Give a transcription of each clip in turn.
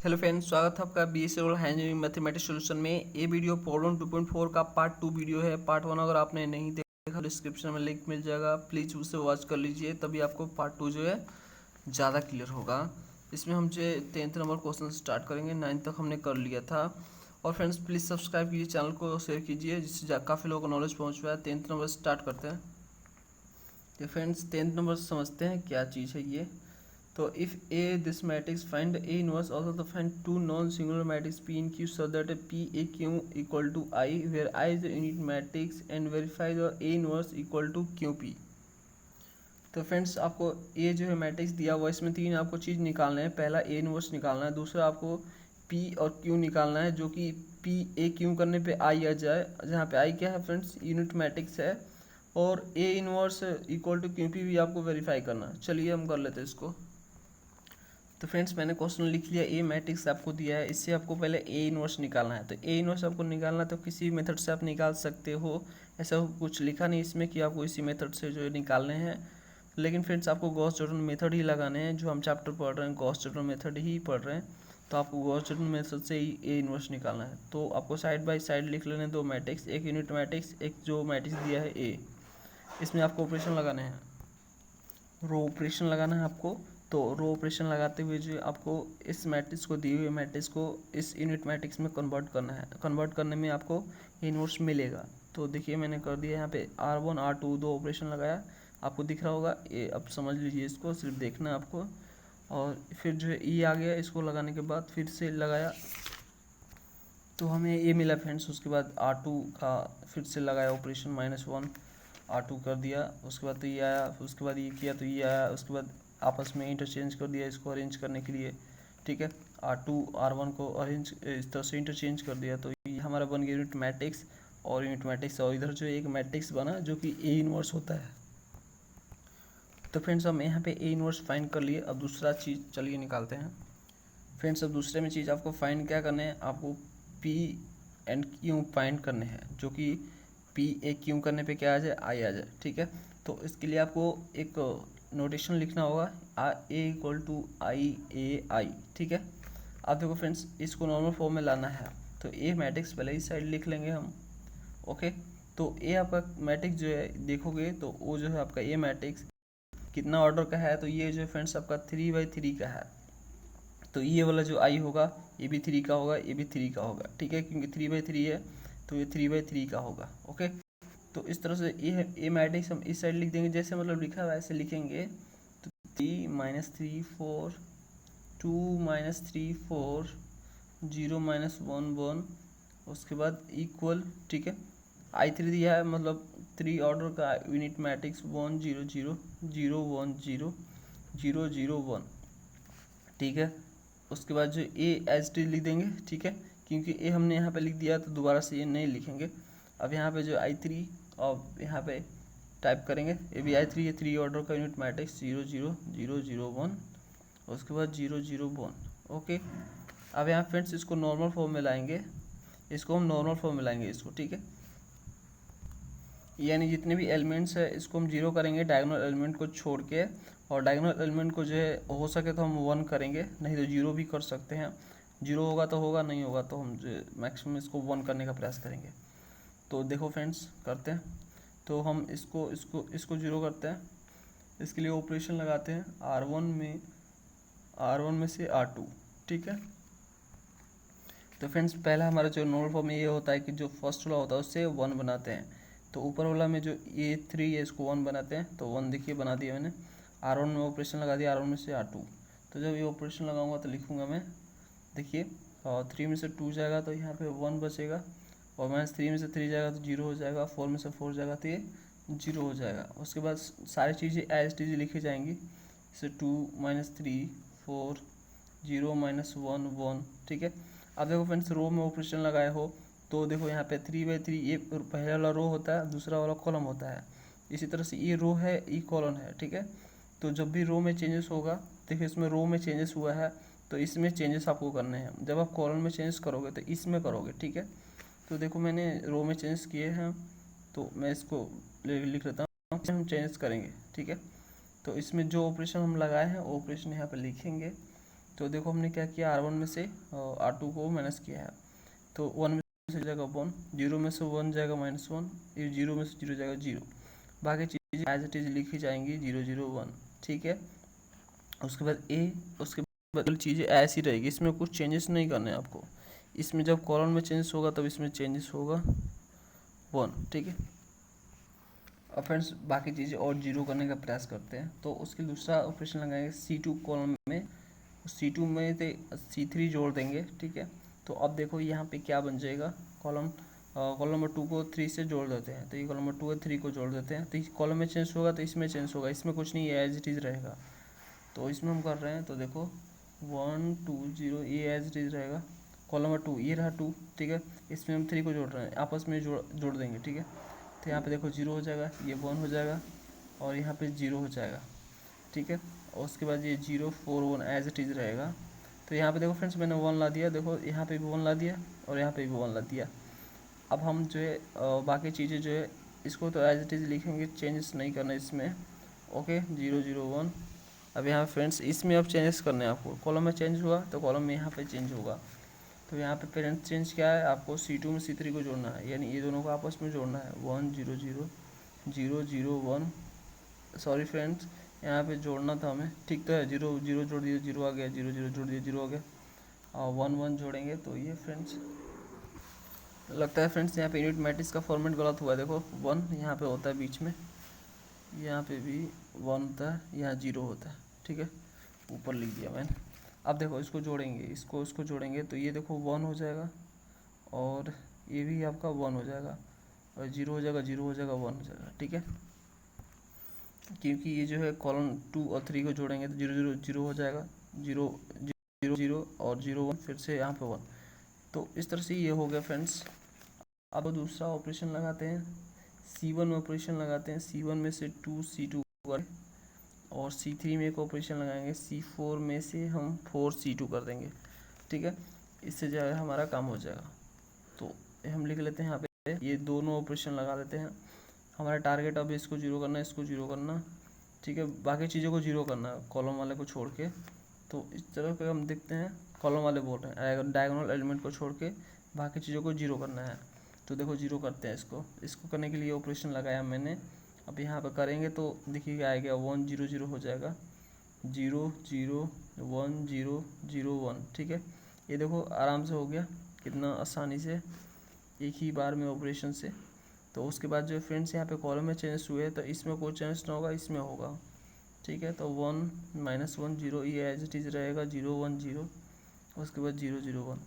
Hello friends, स्वागत है आपका B S engineering mathematics solution में। ये वीडियो प्रॉब्लम 2.4 का पार्ट 2 वीडियो है। पार्ट 1 अगर आपने नहीं देखा डिस्क्रिप्शन में लिंक मिल जाएगा, प्लीज़ उसे वॉच कर लीजिए, तभी आपको पार्ट 2 जो है ज़्यादा क्लियर होगा। इसमें हम जो 10th नंबर क्वेश्चन स्टार्ट करेंगे, 9th तक हमने कर लिया था। और फ्रेंड्स प्लीज़ सब्सक्राइब कीजिए, चैनल को शेयर कीजिए, जिससे काफ़ी लोगों को नॉलेज पहुँच पाए। 10th नंबर स्टार्ट करते हैं। तो फ्रेंड्स 10th नंबर समझते हैं क्या चीज़ है ये। तो if A this matrix find A inverse also to find two non-singular matrix P in Q so that P A Q equal to I where I is the unit matrix and verify the A inverse equal to QP। तो friends आपको A जो है matrix दिया हुआ, इसमें तीन आपको चीज़ निकालना है। पहला A इनवर्स निकालना है, दूसरा आपको P और Q निकालना है, जो कि P A Q करने पे I आ जाए, जहाँ पे I क्या है फ्रेंड्स यूनिट मैट्रिक्स है, और A inverse equal to QP भी आपको वेरीफाई करना है। चलिए हम कर लेते हैं इसको। तो फ्रेंड्स मैंने क्वेश्चन लिख लिया, ए मैट्रिक्स आपको दिया है, इससे आपको पहले ए इनवर्स निकालना है। तो ए इनवर्स आपको निकालना है तो किसी भी मेथड से आप निकाल सकते हो, ऐसा कुछ लिखा नहीं इसमें कि आपको इसी मेथड से जो निकालने हैं। लेकिन फ्रेंड्स आपको गॉस जॉर्डन मेथड ही लगाने हैं, जो हम चैप्टर पढ़ रहे हैं गॉस जॉर्डन मेथड ही पढ़ रहे हैं, तो आपको गॉस जॉर्डन मेथड से ही ए इनवर्स निकालना है। तो आपको साइड बाय साइड लिख लेने दो मैट्रिक्स, एक यूनिट मैट्रिक्स, एक जो मैट्रिक्स दिया है ए। इसमें आपको ऑपरेशन लगाने हैं, रो ऑपरेशन लगाना है आपको। तो रो ऑपरेशन लगाते हुए जो आपको इस मैट्रिक्स को, दिए हुए मैट्रिक्स को इस यूनिट मैट्रिक्स में कन्वर्ट करना है। कन्वर्ट करने में आपको इनवर्स मिलेगा। तो देखिए मैंने कर दिया यहाँ पे R1 R2 दो ऑपरेशन लगाया, आपको दिख रहा होगा ये। अब समझ लीजिए, इसको सिर्फ देखना है आपको। और फिर जो है ई आ गया, इसको लगाने के बाद फिर से लगाया तो हमें ये मिला फ्रेंड्स। उसके बाद R2 का फिर से लगाया ऑपरेशन -1, R2 कर दिया। उसके बाद तो ये आया, उसके बाद ये किया तो ये आया। उसके बाद आपस में इंटरचेंज कर दिया इसको अरेंज करने के लिए, ठीक है। R2 R1 को अरेंज इस तरह से इंटरचेंज कर दिया, तो ये हमारा बन गया यूनिट मैट्रिक्स और यूनिट मैट्रिक्स। और इधर जो एक मैट्रिक्स बना जो कि ए इनवर्स होता है। तो फ्रेंड्स हम यहाँ पे ए इनवर्स फाइंड कर लिए। अब दूसरा चीज़ चलिए निकालते हैं। फ्रेंड्स अब दूसरे में चीज़ आपको फाइंड क्या करना है, आपको पी एंड क्यू फाइंड करने हैं, जो कि पी ए क्यू करने पे क्या आ जाए, आई आ जाए, ठीक है। तो इसके लिए आपको एक नोटेशन लिखना होगा, ए इक्वल टू आई ए आई, ठीक है। अब देखो फ्रेंड्स इसको नॉर्मल फॉर्म में लाना है, तो ए मैट्रिक्स पहले इस साइड लिख लेंगे हम, ओके। तो ए आपका मैट्रिक्स जो है देखोगे तो वो जो है आपका ए मैट्रिक्स कितना ऑर्डर का है, तो ये जो है फ्रेंड्स आपका 3/3 का है। तो ये वाला जो आई होगा ये भी 3 का होगा, ये भी 3 का होगा, ठीक है, क्योंकि 3/3 है तो ये 3/3 का होगा, ओके। तो इस तरह से ये है ए मैट्रिक्स, हम इस साइड लिख देंगे जैसे मतलब लिखा हुआ ऐसे लिखेंगे। तो 3 -3 4 2 -3 4 0 -1 1, उसके बाद इक्वल, ठीक है। I3 दिया है, मतलब 3 ऑर्डर का यूनिट मैट्रिक्स 1 0 0 0 1 0 0 0 1, ठीक है। उसके बाद जो ए एच टी लिख देंगे, ठीक है, क्योंकि ए हमने यहाँ पे लिख दिया तो दोबारा से ये नहीं लिखेंगे। अब यहाँ पे जो I3 और यहाँ पे टाइप करेंगे, ये भी I3 है, 3 ऑर्डर का यूनिट मैट्रिक्स 0 0 0 0 1, उसके बाद 0 0 1, ओके। अब यहाँ फ्रेंड्स इसको नॉर्मल फॉर्म में लाएंगे, इसको हम नॉर्मल फॉर्म में लाएंगे इसको, ठीक है। यानी जितने भी एलिमेंट्स है इसको हम 0 करेंगे डायगोनल एलिमेंट को छोड़ के, और डायगोनल एलिमेंट को जो है हो सके तो हम 1 करेंगे, नहीं तो 0 भी कर सकते हैं। 0 होगा तो होगा, नहीं होगा तो हम जो मैक्सिमम इसको 1 करने का प्रयास करेंगे। तो देखो फ्रेंड्स करते हैं, तो हम इसको इसको इसको 0 करते हैं। इसके लिए ऑपरेशन लगाते हैं R1 में से R2, ठीक है। तो फ्रेंड्स पहला हमारा जो नॉर्मल फॉर्म में ये होता है कि जो फर्स्ट वाला होता है उससे 1 बनाते हैं। तो ऊपर वाला में जो A3 है इसको 1 बनाते हैं, तो 1 देखिए बना दिया मैंने। R1 में ऑपरेशन लगा दिया, R1 में से R2। तो जब ये ऑपरेशन लगाऊंगा तो लिखूंगा मैं, देखिए, और 3 में से 2 जाएगा तो यहाँ पे 1 बचेगा, और -3 में से 3 जाएगा तो 0 हो जाएगा, 4 में से 4 जाएगा तो ये 0 हो जाएगा। उसके बाद सारी चीज़ें एज टी लिखी जाएंगी, जैसे 2 -3 4 0 -1 1, ठीक है। अब देखो फ्रेंड्स रो में ऑपरेशन लगाए हो, तो देखो यहाँ पे 3/3 ये पहला वाला रो होता है, दूसरा वाला कॉलम होता है। इसी तरह से ये रो है, ये कॉलम है, ठीक है। तो जब भी रो में चेंजेस होगा, देखिए इसमें रो में चेंजेस हुआ है तो इसमें चेंजेस आपको करने हैं। जब आप कॉलम में चेंजेस करोगे तो इसमें करोगे, ठीक है। तो देखो मैंने रो में चेंजेस किए हैं, तो मैं इसको लिख लेता हूँ, हम चेंजेस करेंगे, ठीक है। तो इसमें जो ऑपरेशन हम लगाए हैं वो ऑपरेशन यहाँ पर लिखेंगे। तो देखो हमने क्या किया, R1 में से R2 को माइनस किया है, तो 1 में से जाएगा 1, 0 में से 1 जाएगा -1, ये 0 में से 0 जाएगा 0, बाकी चीज़ें एज इट इज लिखी जाएंगी 0 0 1, ठीक है। उसके बाद उसके बाद चीज़ें ऐसी रहेगी, इसमें कुछ चेंजेस नहीं करने हैं आपको। इसमें जब कॉलम में चेंजेस होगा तब इसमें चेंजेस होगा 1, ठीक है। और फ्रेंड्स बाकी चीज़ें और जीरो करने का प्रयास करते हैं, तो उसके दूसरा ऑपरेशन लगाएंगे C2 कॉलम में, C2 में से C3 जोड़ देंगे, ठीक है। तो अब देखो यहाँ पे क्या बन जाएगा, कॉलम नंबर 2 को 3 से जोड़ देते हैं, तो ये कॉलम नंबर 2 है 3 को जोड़ देते हैं, तो इस कॉलम में चेंज होगा तो इसमें चेंज होगा, इसमें कुछ नहीं है, एज इट इज़ रहेगा। तो इसमें हम कर रहे हैं, तो देखो 1 2 0 ये एज इट इज़ रहेगा। कॉलम नंबर 2 ये रहा 2, ठीक है, इसमें हम 3 को जोड़ रहे हैं, आपस में जोड़ देंगे, ठीक है। तो यहाँ पे देखो 0 हो जाएगा, ये 1 हो जाएगा और यहाँ पे 0 हो जाएगा, ठीक है। और उसके बाद ये 0 4 1 एज इट इज़ रहेगा। तो यहाँ पे देखो फ्रेंड्स मैंने 1 ला दिया, देखो यहाँ पे भी 1 ला दिया और यहाँ पे भी 1 ला दिया। अब हम जो है बाकी चीज़ें जो है इसको तो एज इट इज़ लिखेंगे, चेंजेस नहीं करना इसमें, ओके 0 0 1। अब यहाँ फ्रेंड्स इसमें अब चेंजेस करने हैं आपको, कॉलम में चेंज हुआ तो कॉलम में यहाँ पे चेंज होगा। तो यहाँ पे पेरेंट चेंज क्या है, आपको C2 में C3 को जोड़ना है, यानी ये दोनों को आपस में जोड़ना है, 1 0 0 0 0 1। सॉरी फ्रेंड्स यहाँ पे जोड़ना था हमें, ठीक तो है, 0 0 जोड़ दिया 0 आ गया, 0 0 जोड़ दिया 0 आ गया, और 1 1 जोड़ेंगे तो ये फ्रेंड्स लगता है फ्रेंड्स यहाँ पे यूनिट मैट्रिक्स का फॉर्मेट गलत हुआ है। देखो 1 यहाँ पे होता है बीच में, यहाँ पे भी 1 होता है, यहाँ 0 होता है, ठीक है, ऊपर लिख दिया मैंने। अब देखो इसको जोड़ेंगे, इसको जोड़ेंगे तो ये देखो 1 हो जाएगा और ये भी आपका 1 हो जाएगा और 0 हो जाएगा, 0 हो जाएगा, 1 हो जाएगा, ठीक है। क्योंकि ये जो है कॉलम 2 और 3 को जोड़ेंगे तो 0 0 0 हो जाएगा, 0 0 0 और 0 1, फिर से यहाँ पे 1। तो इस तरह से ये हो गया फ्रेंड्स। अब दूसरा ऑपरेशन लगाते हैं, C1 में ऑपरेशन लगाते हैं, C1 में से 2 C2 कर, और C3 में एक ऑपरेशन लगाएंगे, C4 में से हम 4 C2 कर देंगे, ठीक है। इससे जो है हमारा काम हो जाएगा। तो हम लिख लेते हैं यहाँ पे, ये दोनों ऑपरेशन लगा देते हैं। हमारा टारगेट अब इसको 0 करना है, इसको 0 करना, ठीक है, बाकी चीज़ों को 0 करना है कॉलम वाले को छोड़ के। तो इस तरह के हम देखते हैं, कॉलम वाले बोल रहे हैं डायगोनल एलिमेंट को छोड़ के बाकी चीज़ों को 0 करना है। तो देखो 0 करते हैं इसको करने के लिए ऑपरेशन लगाया मैंने। अब यहाँ पर करेंगे तो देखिए क्या आएगा, 1 0 0 हो जाएगा, 0 0 1 0 0 1, ठीक है। ये देखो आराम से हो गया, कितना आसानी से, एक ही बार में ऑपरेशन से। तो उसके बाद जो फ्रेंड्स यहाँ पे कॉलम में चेंज हुए तो इसमें कोई चेंज ना होगा, इसमें होगा, ठीक है। तो 1 -1 0 ये एज इट इज़ रहेगा, 0 1 0, उसके बाद 0 0 1।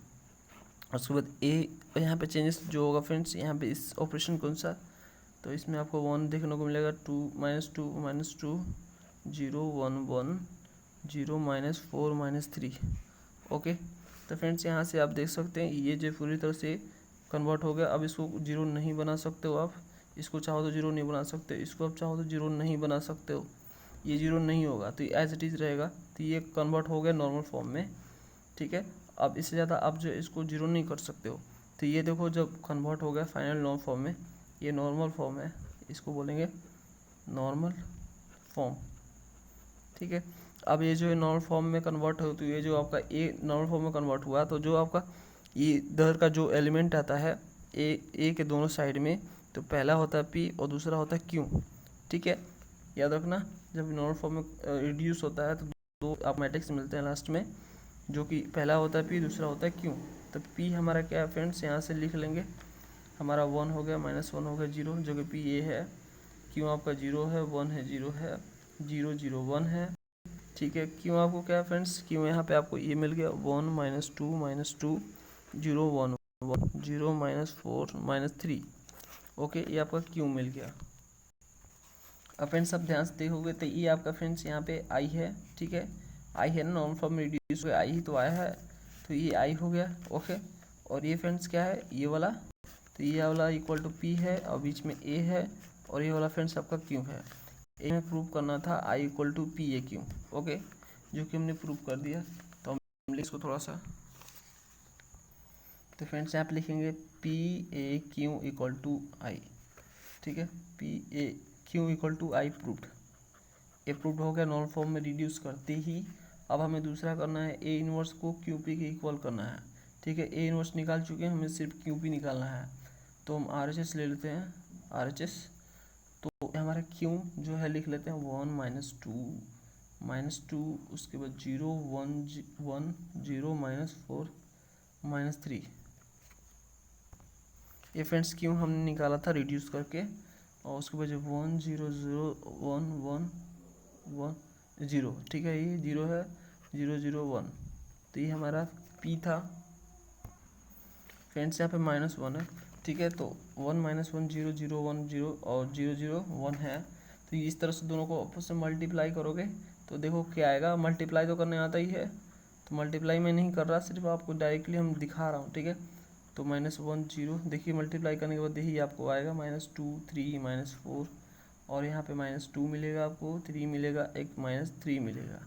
उसके बाद यहाँ पे चेंजेस जो होगा फ्रेंड्स, यहाँ पे इस ऑपरेशन कौन सा, तो इसमें आपको 1 देखने को मिलेगा, 2 -2 -2 0 1 1 0 -4 -3, ओके। तो फ्रेंड्स यहाँ से आप देख सकते हैं ये जो पूरी तरह से कन्वर्ट हो गया। अब इसको 0 नहीं बना सकते हो आप, इसको चाहो तो 0 नहीं बना सकते, इसको आप चाहो तो 0 नहीं बना सकते हो, ये 0 नहीं होगा तो एज इट इज़ रहेगा। तो ये कन्वर्ट हो गया नॉर्मल फॉर्म में, ठीक है। अब इससे ज़्यादा आप जो इसको 0 नहीं कर सकते हो। तो ये देखो जब कन्वर्ट हो गया फाइनल नॉर्मल फॉर्म में, ये नॉर्मल फॉर्म है, इसको बोलेंगे नॉर्मल फॉर्म, ठीक है। अब ये जो है नॉर्मल फॉर्म में कन्वर्ट हो, तो ये जो आपका ए नॉर्मल फॉर्म में कन्वर्ट हुआ, तो जो आपका ये इधर का जो एलिमेंट आता है ए के दोनों साइड में, तो पहला होता है पी और दूसरा होता है क्यू, ठीक है। याद रखना जब नॉर्मल फॉर्म में रिड्यूस होता है तो दो आप मैट्रिक्स मिलते हैं लास्ट में, जो कि पहला होता है पी, दूसरा होता है क्यू। तो पी हमारा क्या है फ्रेंड्स, यहाँ से लिख लेंगे, हमारा 1 हो गया, -1 हो गया, 0, जो कि पी ये है, क्यू आपका 0 है, 1 है, 0 है, 0 0 1 है, ठीक है। क्यों आपको क्या है फ्रेंड्स, क्यों यहाँ पे आपको ये मिल गया 1 -2 -2 0 1 1 0 -4 -3, ओके, ये आपका क्यों मिल गया। अब फ्रेंड्स आप ध्यान से देखोगे तो ये आपका फ्रेंड्स यहाँ पे आई है, ठीक है, आई है ना, नॉर्मल फॉर्म में रिड्यूस हुआ आई ही तो आया है, तो ये आई हो गया, ओके। और ये फ्रेंड्स क्या है, ये वाला, तो ये वाला इक्वल टू पी है और बीच में ए है, और ये वाला फ्रेंड्स आपका क्यों है। ए में प्रूव करना था I equal to P A Q, okay, जो कि हमने प्रूव कर दिया। तो हम इसको थोड़ा सा, तो फ्रेंड्स यहाँ पे लिखेंगे P A Q equal to I, ठीक है, P A Q equal to I proved, ये प्रूव्ड हो गया नॉर्मल फॉर्म में रिड्यूस करते ही। अब हमें दूसरा करना है ए इनवर्स को क्यू पी के इक्वल करना है, ठीक है। ए इनवर्स निकाल चुके हैं, हमें सिर्फ क्यू पी निकालना है। तो हम आर एच एस ले लेते हैं, आर एच एस। तो हमारा क्यू जो है लिख लेते हैं 1 - 2 उसके बाद 0 1 1 0 -4 -3। ये फ्रेंड्स क्यू हमने निकाला था रिड्यूस करके, और उसके बाद 1 0 0 1 1 1 0, ठीक है। ये 0 है, 0 0 1, तो ये हमारा पी था फ्रेंड्स। यहाँ पे -1 है, ठीक है। तो 1 - 1 0 0 1 0 और 0 0 1 है। तो इस तरह से दोनों को आपस में मल्टीप्लाई करोगे तो देखो क्या आएगा। मल्टीप्लाई तो करने आता ही है, तो मल्टीप्लाई मैं नहीं कर रहा, सिर्फ आपको डायरेक्टली हम दिखा रहा हूँ, ठीक है। तो -1 0, देखिए मल्टीप्लाई करने के बाद यही आपको आएगा -2 3 -4, और यहाँ पे -2 मिलेगा आपको, 3 मिलेगा, एक -3 मिलेगा।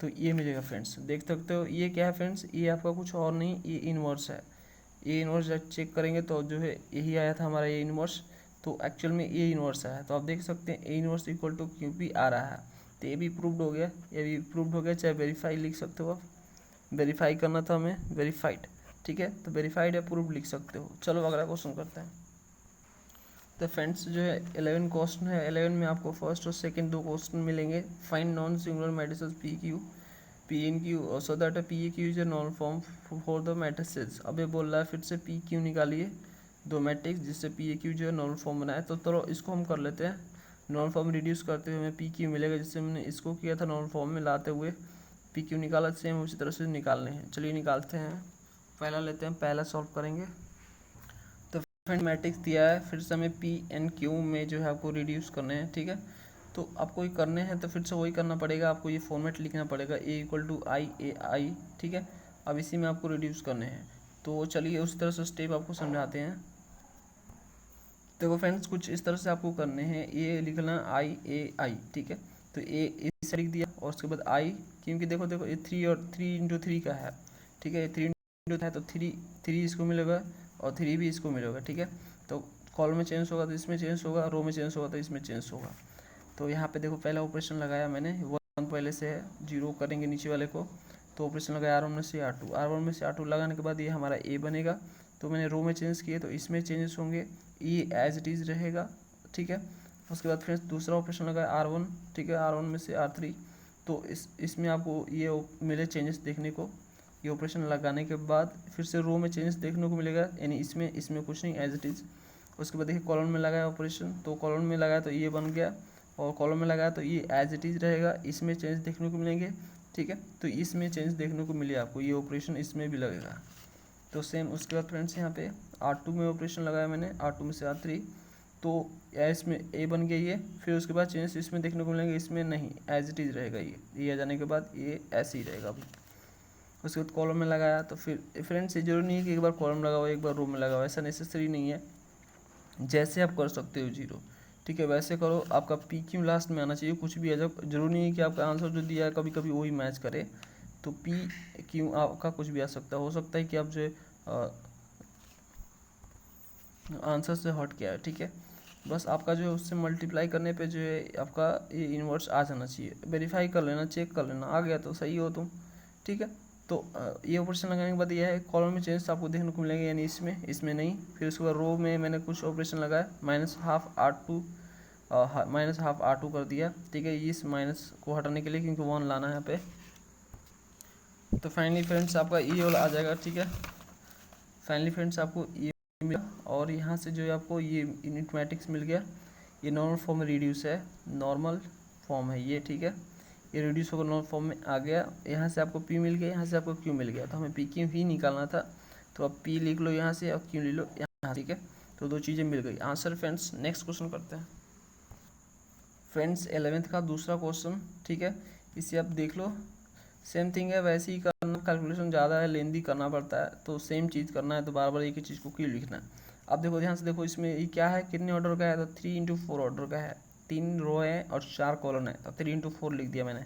तो ये मिलेगा फ्रेंड्स, देख सकते हो। ये क्या है फ्रेंड्स, ये आपका कुछ और नहीं, ये इनवर्स है। ए इनवर्स जब चेक करेंगे तो जो है यही आया था हमारा ए इनवर्स, तो एक्चुअल में ए इनवर्स आया। तो आप देख सकते हैं A inverse equal to Q P आ रहा है। तो ये भी प्रूव्ड हो गया, ये भी प्रूव्ड हो गया, चाहे वेरीफाई लिख सकते हो आप, वेरीफाई करना था हमें, वेरीफाइड, ठीक है। तो वेरीफाइड या प्रूव्ड लिख सकते हो। चलो अगला क्वेश्चन करते हैं। तो फ्रेंड्स जो है 11 क्वेश्चन है, 11 में आपको फर्स्ट और सेकंड दो क्वेश्चन मिलेंगे। Find non singular matrices P Q P and Q so that P A Q is a non form for the matrices. अब ये बोल रहा है फिर से पी क्यू निकालिए दो मैट्रिक्स जिससे पी ए क्यू जो है नॉन फॉर्म बनाए। तो चलो इसको हम कर लेते हैं, नॉन फॉर्म रिड्यूस करते हुए हमें पी क्यू मिलेगा, जिससे हमने इसको किया था नॉन फॉर्म में लाते हुए पी क्यू निकाला। सेम उसी तरह से निकालने हैं, चलिए निकालते हैं। पहला लेते हैं, पहला सॉल्व करेंगे। तो फ्रेंड मैट्रिक्स दिया है, फिर से हमें पी एन क्यू में जो है आपको रिड्यूस करने हैं, ठीक है। तो आपको ये करने हैं तो फिर से वही करना पड़ेगा, आपको ये फॉर्मेट लिखना पड़ेगा, ए इक्वल टू आई ए आई, ठीक है। अब इसी में आपको रिड्यूस करने हैं, तो चलिए उस तरह से स्टेप आपको समझाते हैं। देखो फ्रेंड्स कुछ इस तरह से आपको करने हैं, ये लिखना आई ए आई, ठीक है। तो ए इस लिख दिया, और उसके बाद आई, क्योंकि देखो देखो ये 3 और 3 × 3 का है, ठीक है। ये 3 × है तो 3 इसको मिलेगा और 3 भी इसको मिलेगा, ठीक है। तो कॉलम में चेंज होगा तो इसमें चेंज होगा, रो में चेंज होगा तो इसमें चेंज होगा। तो यहाँ पे देखो पहला ऑपरेशन लगाया मैंने, 1 पहले से है, 0 करेंगे नीचे वाले को, तो ऑपरेशन लगाया R1 में से R2, R1 में से R2 लगाने के बाद ये हमारा A बनेगा। तो मैंने रो में चेंज किए तो इसमें चेंजेस होंगे, ये एज इट इज़ रहेगा, ठीक है। उसके बाद फ्रेंड्स दूसरा ऑपरेशन लगाया R1, ठीक है, R1 में से R3, तो इसमें आपको ये मिले चेंजेस देखने को। ये ऑपरेशन लगाने के बाद फिर से रो में चेंजेस देखने को मिलेगा, यानी इसमें कुछ नहीं, एज इट इज़। उसके बाद देखिए कॉलम में लगाया ऑपरेशन, तो कॉलम में लगाया तो ये बन गया, और कॉलम में लगाया तो ये एज इट इज़ रहेगा, इसमें चेंज देखने को मिलेंगे, ठीक है। तो इसमें चेंज देखने को मिले आपको, ये ऑपरेशन इसमें भी लगेगा। तो सेम उसके बाद फ्रेंड्स यहाँ पे R2 में ऑपरेशन लगाया मैंने, R2 में से R3, तो इसमें A बन गया ये। फिर उसके बाद चेंजेस इसमें देखने को मिलेंगे, इसमें नहीं, एज इट इज़ रहेगा ये आ जाने के बाद ये ऐसे ही रहेगा अभी। उसके बाद कॉलम में लगाया, तो फिर फ्रेंड्स ये जरूरी नहीं है कि एक बार कॉलम लगाओ एक बार रो में लगाओ, ऐसा नेसेसरी नहीं है, जैसे आप कर सकते हो 0, ठीक है, वैसे करो। आपका पी क्यू लास्ट में आना चाहिए, कुछ भी आ जाओ, जरूरी नहीं है कि आपका आंसर जो दिया है कभी कभी वही मैच करे। तो पी क्यू आपका कुछ भी आ सकता है, हो सकता है कि आप जो आंसर से हट गया है, ठीक है। बस आपका जो है उससे मल्टीप्लाई करने पे जो है आपका ये इन्वर्स आ जाना चाहिए। वेरीफाई कर लेना, चेक कर लेना, आ गया तो सही हो तुम, ठीक है। तो ये ऑपरेशन लगाने के बाद ये है कॉलम में चेंज आपको देखने को मिलेंगे, यानी इसमें नहीं। फिर उसके बाद रो में मैंने कुछ ऑपरेशन लगाया, -12 R2 कर दिया, ठीक है, इस माइनस को हटाने के लिए, क्योंकि 1 लाना है यहाँ पे। तो फाइनली फ्रेंड्स आपका ये वाला आ जाएगा, ठीक है। फाइनली फ्रेंड्स आपको ये मिला, और यहाँ से जो है आपको ये यूनिट मैट्रिक्स मिल गया। ये नॉर्मल फॉर्म में रिड्यूस है, नॉर्मल फॉर्म है ये, ठीक है। ये रिड्यूस होकर नॉर्मल फॉर्म में आ गया। यहाँ से आपको P मिल गया, यहाँ से आपको Q मिल गया, तो हमें P Q ही निकालना था। तो अब P लिख लो यहाँ से और Q ले लो यहाँ, ठीक है। तो दो चीज़ें मिल गई, आंसर फ्रेंड्स। नेक्स्ट क्वेश्चन करते हैं फ्रेंड्स, 11th का दूसरा क्वेश्चन, ठीक है। इसे आप देख लो, सेम थिंग है, वैसे ही करना, कैलकुलेशन ज़्यादा है, लेंदी करना पड़ता है, तो सेम चीज़ करना है, तो बार बार एक ही चीज़ को क्यों लिखना है। अब देखो ध्यान से देखो, इसमें ये क्या है, कितने ऑर्डर का है, तो 3 × 4 ऑर्डर का है, 3 रो है और 4 कॉलम है, तो 3 × 4 लिख दिया मैंने।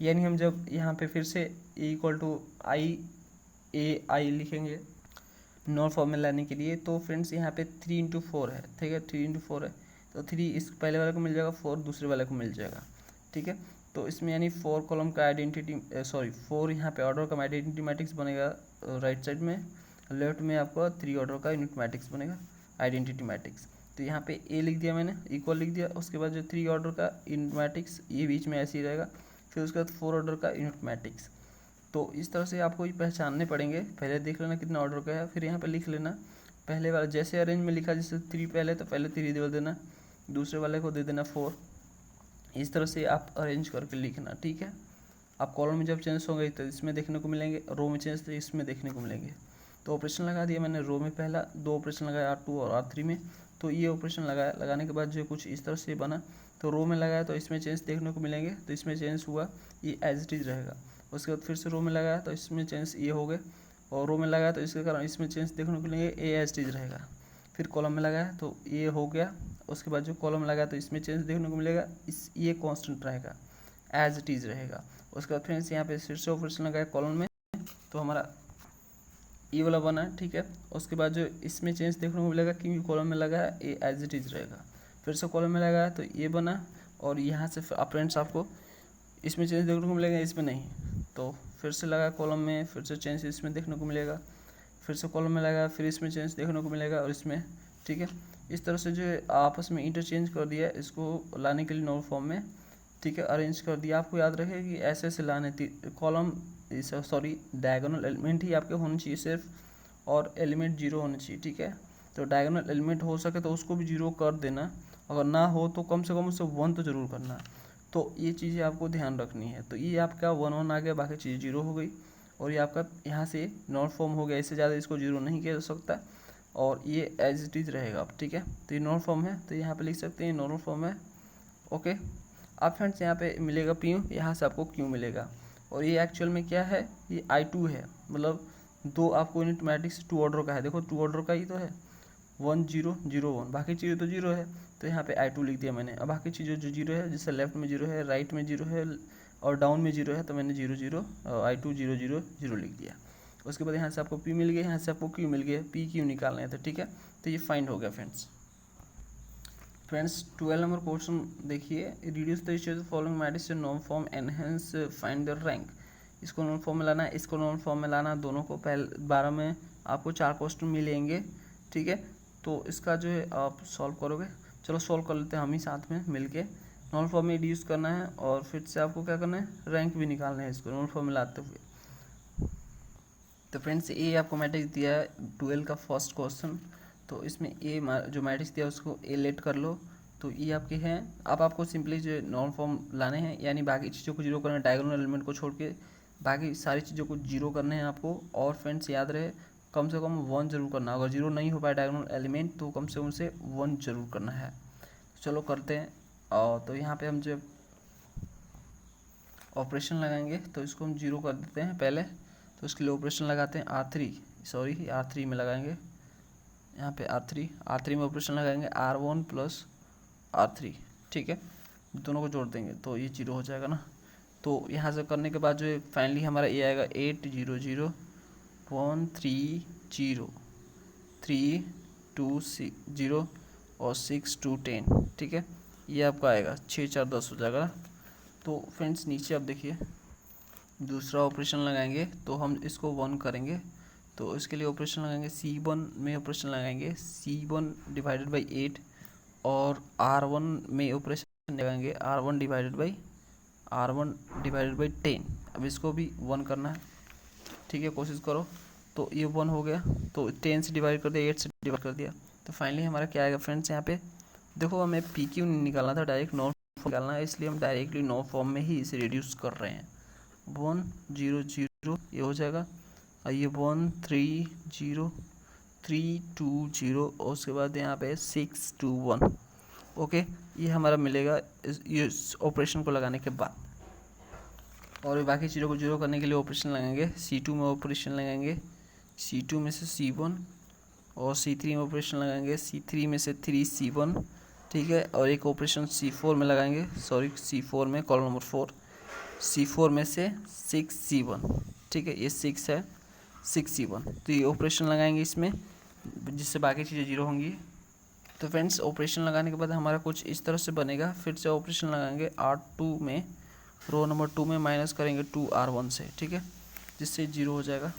यानी हम जब यहाँ पे फिर से A = आई ए आई लिखेंगे नॉन फॉर्म में लाने के लिए, तो फ्रेंड्स यहाँ पे 3 × 4 है, ठीक है, 3 × 4 है, तो 3 इस पहले वाले को मिल जाएगा, 4 दूसरे वाले को मिल जाएगा, ठीक है। तो इसमें यानी 4 कॉलम का आइडेंटिटी 4 यहाँ पे ऑर्डर का आइडेंटिटी मैट्रिक्स बनेगा राइट साइड में, लेफ्ट में आपका 3 ऑर्डर का यूनिट मैट्रिक्स बनेगा आइडेंटिटी मैट्रिक्स। तो यहाँ पे ए लिख दिया मैंने, इक्वल लिख दिया, उसके बाद जो 3 ऑर्डर का यूनिट मैट्रिक्स ये बीच में ऐसे ही रहेगा, फिर उसके बाद 4 ऑर्डर का यूनिट मैट्रिक्स। तो इस तरह से आपको ये पहचानने पड़ेंगे, पहले देख लेना कितना ऑर्डर का है, फिर यहाँ पे लिख लेना पहले वाला जैसे अरेंज में लिखा, जैसे 3 पहले तो पहले 3 दे देना, दूसरे वाले को दे देना 4। इस तरह से आप अरेंज करके लिखना, ठीक है। आप कॉलम में जब चेंज होंगे तो इसमें देखने को मिलेंगे, रो में चेंज तो इसमें देखने को मिलेंगे। तो ऑपरेशन लगा दिया मैंने रो में, पहला 2 ऑपरेशन लगाया R2 और R3 में। तो ये ऑपरेशन लगाया, लगाने के बाद जो कुछ इस तरह से बना, तो रो में लगाया तो इसमें चेंज देखने को मिलेंगे, तो इसमें चेंज हुआ, ये एज इट इज रहेगा। उसके बाद फिर से रो में लगाया तो इसमें चेंज ये हो गए, और रो में लगाया तो इसके कारण इसमें चेंज देखने को मिलेंगे, ए एज इट इज रहेगा। फिर कॉलम में लगाया तो ये हो गया, उसके बाद जो कॉलम लगाया तो इसमें चेंज देखने को मिलेगा, इस ये कांस्टेंट रहेगा, एज इट इज रहेगा। उसके बाद फ्रेंड्स यहाँ पे फिर से ऑपरेशन लगाया कॉलम में, तो हमारा ये वाला बना, ठीक है। उसके बाद जो इसमें चेंज देखने को मिलेगा क्योंकि कॉलम में लगा है, ये एज इट इज रहेगा। फिर से कॉलम में लगाया तो ये बना, और यहाँ से फ्रेंड्स आपको इसमें चेंज देखने को मिलेगा, इसमें नहीं। तो फिर से लगा कॉलम में, फिर से चेंज इसमें देखने को मिलेगा, फिर से कॉलम में लगा, फिर इसमें चेंज देखने को मिलेगा, और इसमें, ठीक है। इस तरह से जो आपस में इंटरचेंज कर दिया इसको लाने के लिए नॉर्मल फॉर्म में, ठीक है, अरेंज कर दिया। आपको याद रहे कि ऐसे ऐसे लाने कॉलम डायगोनल एलिमेंट ही आपके होने चाहिए सिर्फ, और एलिमेंट 0 होने चाहिए, ठीक है। तो डायगोनल एलिमेंट हो सके तो उसको भी 0 कर देना, अगर ना हो तो कम से कम उससे 1 तो ज़रूर करना। तो ये चीज़ें आपको ध्यान रखनी है। तो ये आपका 1 आ गया, बाकी चीज़ 0 हो गई, और ये आपका यहाँ से नॉन फॉर्म हो गया, इससे ज़्यादा इसको 0 नहीं किया जा सकता, और ये एज इट इज़ रहेगा अब, ठीक है। तो ये नॉर्मल फॉर्म है, तो यहाँ पे लिख सकते हैं नॉर्मल फॉर्म है, ओके। अब फ्रेंड्स यहाँ पे मिलेगा P, यहाँ से आपको Q मिलेगा, और ये एक्चुअल में क्या है, ये I2 है, मतलब 2 आपको यूनिट मैट्रिक्स 2 ऑर्डर का है, देखो 2 ऑर्डर का ही तो है, 1 0 0 1, बाकी चीज़ें तो 0 है, तो यहाँ पे I2 लिख दिया मैंने। अब बाकी चीज़ें जो 0 है, जैसे लेफ्ट में 0 है, राइट में 0 है, और डाउन में 0 है, तो मैंने 0 0 I2 0 0 0 लिख दिया। उसके बाद यहाँ से आपको P मिल गया, यहाँ से आपको Q मिल गया, P Q निकालना है, तो ठीक है। तो ये फाइंड हो गया फ्रेंड्स। 12 नंबर क्वेश्चन देखिए, reduce the stage following matrix to normal form and hence find the rank. इसको नॉर्मल फॉर्म में लाना है, इसको नॉर्मल फॉर्म में लाना, दोनों को पहले 12 में आपको 4 क्वेश्चन मिलेंगे, ठीक है। तो इसका जो है आप सॉल्व करोगे, चलो सॉल्व कर लेते हैं हम ही साथ में मिलके। नॉर्मल फॉर्म में रिड्यूस करना है, और फिर से आपको क्या करना है, रैंक भी निकालना है इसको नॉर्मल फॉर्म में लाते हुए। तो फ्रेंड्स ये आपको मैट्रिक्स दिया है 12 का फर्स्ट क्वेश्चन, तो इसमें ए जो मैट्रिक्स दिया उसको ए लेट कर लो, तो ये आपके हैं। अब आपको सिंपली जो नॉर्मल फॉर्म लाने हैं, यानी बाकी चीज़ों को 0 करना है, डायगोनल एलिमेंट को छोड़ के बाकी सारी चीज़ों को 0 करने हैं आपको। और फ्रेंड्स याद रहे कम से कम 1 जरूर करना, अगर 0 नहीं हो पाए डायगोनल एलिमेंट तो कम से कम से 1 जरूर करना है। चलो करते हैं। तो यहाँ पे हम जब ऑपरेशन लगाएंगे तो इसको हम 0 कर देते हैं पहले, तो उसके लिए ऑपरेशन लगाते हैं R3 में लगाएंगे, यहाँ पे R3 में ऑपरेशन लगाएंगे R1 प्लस R3, ठीक है, दोनों को जोड़ देंगे तो ये 0 हो जाएगा ना। तो यहाँ से करने के बाद जो फाइनली हमारा ये आएगा 8 0 0 1 3 0 3 2 0 और 6 2 10, ठीक है। ये आपका आएगा 6 4 10 हो जाएगा। तो फ्रेंड्स नीचे आप देखिए दूसरा ऑपरेशन लगाएंगे, तो हम इसको 1 करेंगे, तो इसके लिए ऑपरेशन लगाएंगे C1 में ऑपरेशन लगाएंगे C1 डिवाइडेड बाई 8, और R1 में ऑपरेशन लगाएंगे R1 डिवाइडेड बाई 10। अब इसको भी 1 करना है, ठीक है, कोशिश करो। तो ये 1 हो गया, तो 10 से डिवाइड कर दिया, 8 से डिवाइड कर दिया, तो फाइनली हमारा क्या आएगा फ्रेंड्स। यहाँ पे देखो हमें PQ नहीं निकालना था, डायरेक्ट नॉर्मल फॉर्म निकालना है, इसलिए हम डायरेक्टली नॉर्मल फॉर्म में ही इसे रिड्यूस कर रहे हैं। 1 0 0 ये हो जाएगा, और ये 1 3 0 3 2 0, और उसके बाद यहाँ पे 6 2 1, ओके। ये हमारा मिलेगा इस ऑपरेशन को लगाने के बाद। और बाकी चीज़ों को 0 करने के लिए ऑपरेशन लगाएंगे, C2 में ऑपरेशन लगाएंगे, C2 में से C1, और C3 में ऑपरेशन लगाएंगे, C3 में से 3 C1, ठीक है। और एक ऑपरेशन C4 में लगाएंगे, C4 में कॉलम नंबर 4, C4 में से 6 C1, ठीक है, ये 6 है 6 C1, तो ये ऑपरेशन लगाएंगे इसमें, जिससे बाकी चीज़ें 0 होंगी। तो फ्रेंड्स ऑपरेशन लगाने के बाद हमारा कुछ इस तरह से बनेगा। फिर से ऑपरेशन लगाएंगे R2 में, रो नंबर 2 में माइनस करेंगे 2R1 से, ठीक है, जिससे 0 हो जाएगा,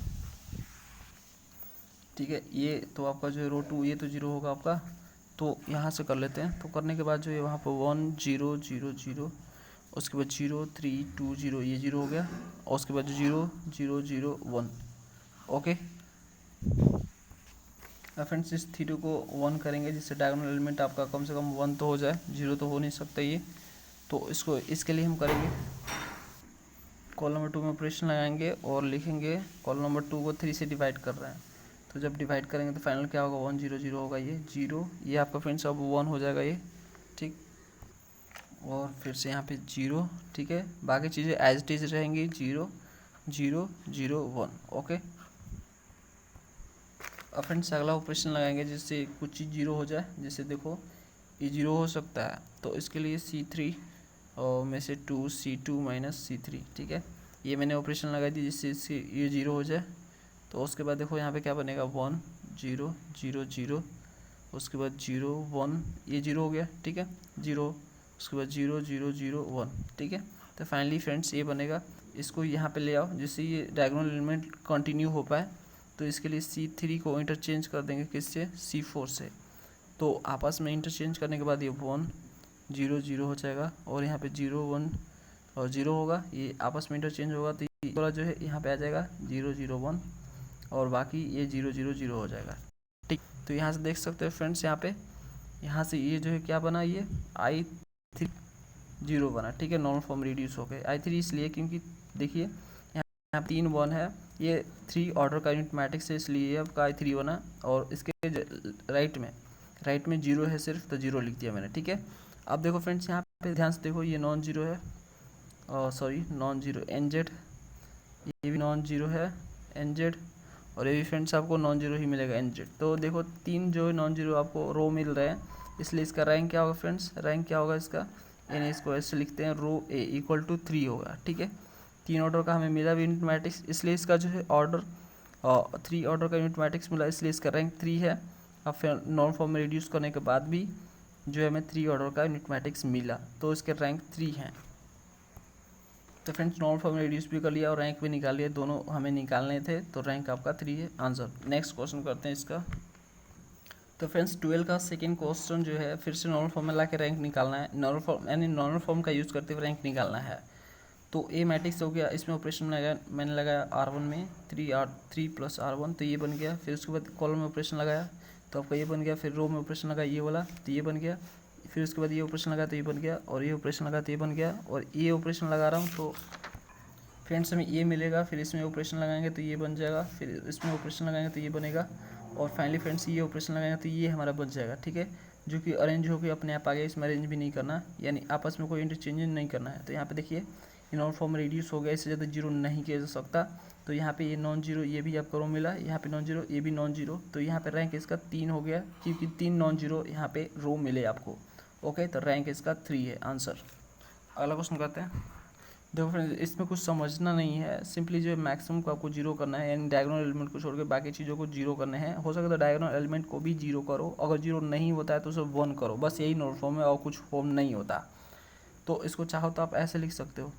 ठीक है। ये तो आपका जो है रो 2 ये तो 0 होगा आपका, तो यहाँ से कर लेते हैं। तो करने के बाद जो है वहाँ पर 1 0 0 0, उसके बाद 0 3 2 0, ये 0 हो गया, और उसके बाद 0 0 0 1। ओके फ्रेंड्स, इस थीरो को 1 करेंगे जिससे डायगोनल एलिमेंट आपका कम से कम 1 तो हो जाए, 0 तो हो नहीं सकता ये। तो इसके लिए हम करेंगे कॉलम नंबर 2 में ऑपरेशन लगाएंगे और लिखेंगे कॉलम नंबर 2 को 3 से डिवाइड कर रहे हैं। तो जब डिवाइड करेंगे तो फाइनल क्या होगा, 1 0 0 होगा, ये 0, ये आपका फ्रेंड्स अब 1 हो जाएगा ये, ठीक। और फिर से यहाँ पे 0, ठीक है, बाकी चीज़ें एज इट इज रहेंगी, 0 0 0 1। ओके, अब फ्रेंड्स अगला ऑपरेशन लगाएंगे जिससे कुछ चीज़ 0 हो जाए, जैसे देखो ये 0 हो सकता है, तो इसके लिए C3 और में से 2 C2 माइनस C3, ठीक है, ये मैंने ऑपरेशन लगा दी जिससे ये 0 हो जाए। तो उसके बाद देखो यहाँ पे क्या बनेगा, 1 0 0 0, उसके बाद 0 1, ये 0 हो गया, ठीक है, 0, उसके बाद 0 0 0 1, ठीक है। तो फाइनली फ्रेंड्स ये बनेगा, इसको यहाँ पे ले आओ जिससे ये डायगोनल एलिमेंट कंटिन्यू हो पाए। तो इसके लिए C3 को इंटरचेंज कर देंगे किससे, C4 से। तो आपस में इंटरचेंज करने के बाद ये 1 0 0 हो जाएगा, और यहाँ पे 0 1 और 0 होगा, ये आपस में इंटरचेंज होगा, तो ये वाला जो है यहाँ पे आ जाएगा 0 0 1, और बाकी ये 0 0 0 हो जाएगा, ठीक। तो यहाँ से देख सकते हो फ्रेंड्स, यहाँ से ये जो है क्या बना, ये I3 0 बना, ठीक है, नॉर्मल फॉर्म रिड्यूस हो गए। I3 इसलिए क्योंकि देखिए यहाँ 3 1 है, ये 3 ऑर्डर का यूनिट मैट्रिक्स है, इसलिए आपका I3 बना, और इसके राइट में 0 है सिर्फ, तो 0 लिख दिया मैंने, ठीक है। अब देखो फ्रेंड्स यहाँ पे ध्यान से देखो, ये नॉन जीरो है, सॉरी नॉन जीरो NZ, ये भी नॉन जीरो है NZ, और ये भी फ्रेंड्स आपको नॉन जीरो ही मिलेगा NZ। तो देखो 3 जो है नॉन जीरो आपको रो मिल रहे हैं, इसलिए इसका रैंक क्या होगा फ्रेंड्स, रैंक क्या होगा इसका, यानी इसको ऐसे लिखते हैं, रो A इक्वल टू 3 होगा, ठीक है। 3 ऑर्डर का हमें मिला भी यूनिट मैट्रिक्स, इसलिए इसका जो है ऑर्डर 3 ऑर्डर का यूनिट मैट्रिक्स मिला, इसलिए इसका रैंक 3 है। अब फिर नॉन फॉर्म में रिड्यूस करने के बाद भी जो है हमें 3 ऑर्डर का यूनिट मैट्रिक्स मिला, तो इसके रैंक 3 हैं। तो फ्रेंड्स नॉन फॉर्म में रिड्यूस भी कर लिया और रैंक भी निकाल लिया, दोनों हमें निकालने थे, तो रैंक आपका 3 है आंसर। नेक्स्ट क्वेश्चन करते हैं इसका। तो फ्रेंड्स 12 का सेकेंड क्वेश्चन जो है फिर से नॉर्मल फॉर्म में ला के रैंक निकालना है, नॉर्मल फॉर्म यानी नॉर्मल फॉर्म का यूज़ करते हुए रैंक निकालना है। तो ए मैट्रिक्स हो गया, इसमें ऑपरेशन मैंने लगाया R1 में 3 + R1, तो ये बन गया। फिर उसके बाद कॉलम में ऑपरेशन लगाया तो आपका ये बन गया, फिर रो में ऑपरेशन लगाया ये वाला, तो ये बन गया। फिर उसके बाद ये ऑपरेशन लगाया तो ये बन गया, और ये ऑपरेशन लगाया तो ये बन गया, और ये ऑपरेशन लगा रहा हूँ तो फ्रेंड्स हमें ये मिलेगा। फिर इसमें ऑपरेशन लगाएंगे तो ये बन जाएगा, फिर इसमें ऑपरेशन लगाएंगे तो ये बनेगा, और फाइनली फ्रेंड्स ये ऑपरेशन लगाएंगे तो ये हमारा बच जाएगा, ठीक है, जो कि अरेंज होकर अपने आप आ गया। इसमें अरेंज भी नहीं करना, यानी आपस में कोई इंटरचेंज नहीं करना है। तो यहाँ पे देखिए ये नॉन फॉर्म रिड्यूस हो गया, इससे ज़्यादा जीरो नहीं किया जा सकता। तो यहाँ पे ये नॉन जीरो, ये भी आपको रो मिला, यहाँ पे नॉन जीरो, ये भी नॉन जीरो, तो यहाँ पे रैंक इसका 3 हो गया, क्योंकि 3 नॉन जीरो यहाँ पे रो मिले आपको। ओके, तो रैंक इसका 3 है आंसर। अगला क्वेश्चन करते हैं। देखो फ्रेंड्स इसमें कुछ समझना नहीं है, सिंपली जो है मैक्सिमम को आपको जीरो करना है, यानी डायगोनल एलिमेंट को छोड़ के बाकी चीज़ों को जीरो करने हैं। हो सके तो डायगोनल एलिमेंट को भी जीरो करो, अगर जीरो नहीं होता है तो उसे 1 करो, बस यही नॉर्मल फॉर्म है और कुछ फॉर्म नहीं होता। तो इसको चाहो तो आप ऐसे लिख सकते हो,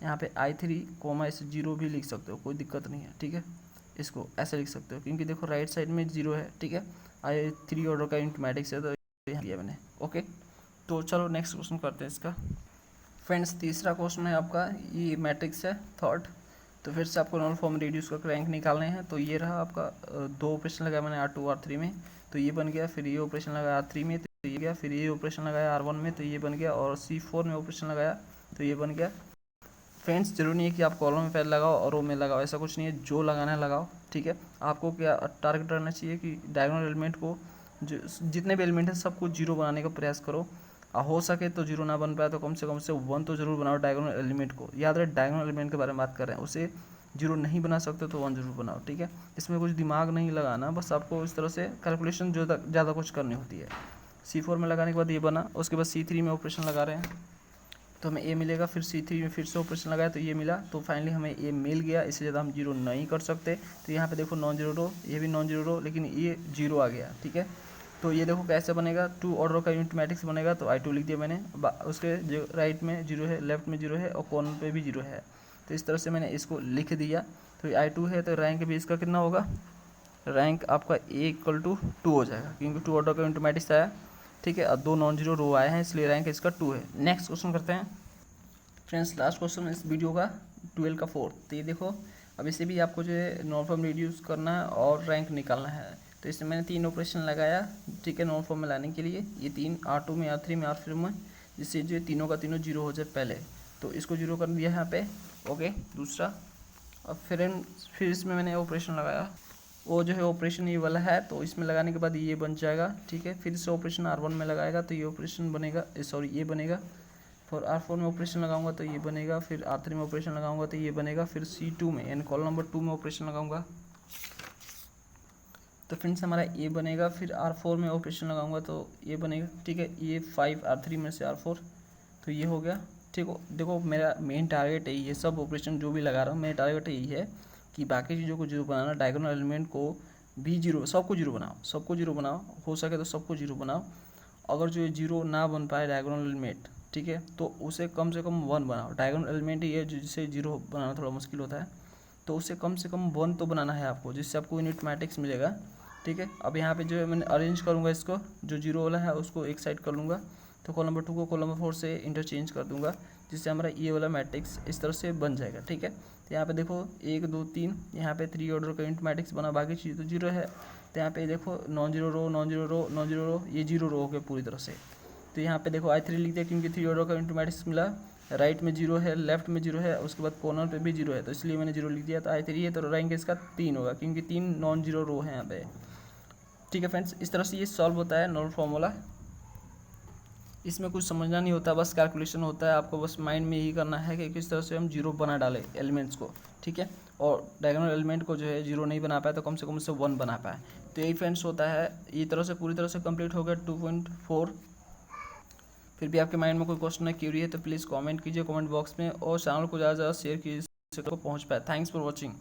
यहाँ पे I3 ऐसे 0 भी लिख सकते हो, कोई दिक्कत नहीं है, ठीक है। इसको ऐसे लिख सकते हो क्योंकि देखो राइट साइड में 0 है, ठीक है, I3 ऑर्डर का यूनिट मैट्रिक्स है, तो यहाँ लिया मैंने। ओके, तो चलो नेक्स्ट क्वेश्चन करते हैं इसका। फ्रेंड्स तीसरा क्वेश्चन है आपका, ये मैट्रिक्स है थर्ड। तो फिर से आपको नॉर्मल फॉर्म रिड्यूस करके रैंक निकालने हैं। तो ये रहा आपका, 2 ऑपरेशन लगाया मैंने R2 R3 में, तो ये बन गया। फिर ये ऑपरेशन लगाया R3 में, तो ये गया। फिर ये ऑपरेशन लगाया R1 में, तो ये बन गया, और C4 में ऑपरेशन लगाया तो ये बन गया। फ्रेंड्स जरूरी नहीं है कि आप कॉलम में पहले लगाओ और रो में लगाओ, ऐसा कुछ नहीं है, जो लगाना है लगाओ, ठीक है। आपको क्या टारगेट रहना चाहिए कि डायगोनल एलिमेंट को, जो जितने भी एलिमेंट हैं सबको जीरो बनाने का प्रयास करो। हो सके तो जीरो ना बन पाए तो कम से 1 तो जरूर बनाओ डायगोनल एलिमेंट को। याद रहे डायगोनल एलिमेंट के बारे में बात कर रहे हैं, उसे जीरो नहीं बना सकते तो 1 जरूर बनाओ, ठीक है। इसमें कुछ दिमाग नहीं लगाना, बस आपको इस तरह से कैलकुलेशन जो ज़्यादा कुछ करनी होती है। C4 में लगाने के बाद ये बना, उसके बाद C3 में ऑपरेशन लगा रहे हैं तो हमें ए मिलेगा। फिर C3 में फिर से ऑपरेशन लगाया तो ये मिला, तो फाइनली हमें ए मिल गया। इससे ज़्यादा हम जीरो नहीं कर सकते। तो यहाँ पे देखो नॉन जीरो रो, ये भी नॉन जीरो रो, लेकिन ये जीरो आ गया, ठीक है। तो ये देखो कैसे बनेगा, 2 ऑर्डर का यूनिट मैट्रिक्स बनेगा। तो I2 लिख दिया मैंने, उसके जो राइट में 0 है, लेफ्ट में 0 है और कॉर्नर पे भी 0 है। तो इस तरह से मैंने इसको लिख दिया। तो ये I2 है, तो रैंक भी इसका कितना होगा, रैंक आपका A = 2 हो जाएगा, क्योंकि 2 ऑर्डर का यूनिट मैट्रिक्स आया, ठीक है। अब 2 नॉन जीरो रो आए हैं, इसलिए रैंक इसका 2 है। नेक्स्ट क्वेश्चन करते हैं फ्रेंड्स, लास्ट क्वेश्चन इस वीडियो का 12 का 4th। तो ये देखो, अब इसे भी आपको जो है नॉन फॉर्म रिड्यूस करना है और रैंक निकालना है। तो इसमें मैंने 3 ऑपरेशन लगाया, ठीक है, नॉन फॉर्म में लाने के लिए। ये 3 R2 में, R3 में, R4 में, जिससे जो तीनों का तीनों 0 हो जाए पहले। तो इसको 0 कर दिया यहाँ पे, ओके। दूसरा, अब फिर इसमें मैंने ऑपरेशन लगाया, वो जो है ऑपरेशन ये वाला है, तो इसमें लगाने के बाद ये बन जाएगा, ठीक है। फिर से ऑपरेशन R1 में लगाएगा तो ये ऑपरेशन बनेगा, सॉरी ये बनेगा। फिर R4 में ऑपरेशन लगाऊंगा तो ये बनेगा। फिर R3 में ऑपरेशन लगाऊंगा तो ये बनेगा। फिर C2 में, यानी कॉलम नंबर 2 में ऑपरेशन लगाऊंगा तो फ्रेंड्स हमारा ये बनेगा। फिर R4 में ऑपरेशन लगाऊंगा तो ये बनेगा, ठीक है। ये 5 R3 में से R4, तो ये हो गया, ठीक हो। देखो मेरा मेन टारगेट यही है, सब ऑपरेशन जो भी लगा रहा हूँ मेरा टारगेट यही है कि बाकी चीज़ों को 0 बनाना, डायगोनल एलिमेंट को भी 0, सबको 0 बनाओ, सबको 0 बनाओ, हो सके तो सबको 0 बनाओ। अगर जो 0 ना बन पाए डायगोनल एलिमेंट, ठीक है, तो उसे कम से कम 1 बनाओ। डायगोनल एलिमेंट ही है जिसे 0 बनाना थोड़ा मुश्किल होता है, तो उसे कम से कम 1 तो बनाना है आपको, जिससे आपको यूनिट मैट्रिक्स मिलेगा, ठीक है। अब यहाँ पे जो है मैंने अरेंज करूँगा इसको, जो 0 वाला है उसको एक साइड कर लूँगा, तो कॉलम नंबर 2 को कॉलम नंबर 4 से इंटरचेंज कर दूँगा, जिससे हमारा ये वाला मैट्रिक्स इस तरह से बन जाएगा, ठीक है। तो यहाँ पे देखो 1 2 3, यहाँ पे 3 ऑर्डर का यूनिट मैट्रिक्स बना, बाकी चीज़ तो 0 है। तो यहाँ पे देखो नॉन जीरो रो, नॉन जीरो रो, नॉन जीरो रो, ये 0 रो हो गया पूरी तरह से। तो यहाँ पे देखो I3 लिख दिया, क्योंकि 3 ऑर्डर का यूनिट मैट्रिक्स मिला। राइट में 0 है, लेफ्ट में 0 है, उसके बाद कॉर्नर पे भी 0 है, तो इसलिए मैंने 0 लिख दिया। तो I3 है, तो रैंक इसका 3 होगा, क्योंकि 3 नॉन जीरो रो है यहाँ पे, ठीक है फ्रेंड्स। इस तरह से ये सॉल्व होता है नॉर्मल फार्मूला। इसमें कुछ समझना नहीं होता, बस कैलकुलेशन होता है। आपको बस माइंड में यही करना है कि किस तरह से हम 0 बना डालें एलिमेंट्स को, ठीक है। और डायगोनल एलिमेंट को जो है 0 नहीं बना पाए तो कम से कम उससे 1 बना पाए। तो यही फ्रेंड्स होता है। ये तरह से पूरी तरह से कंप्लीट हो गया 2.4। फिर भी आपके माइंड में कोई क्वेश्चन है, क्यूरी है, तो प्लीज़ कमेंट कीजिए कमेंट बॉक्स में, और चैनल को ज़्यादा से ज़्यादा शेयर कीजिए जिससे को पहुँच पाए। Thanks for watching.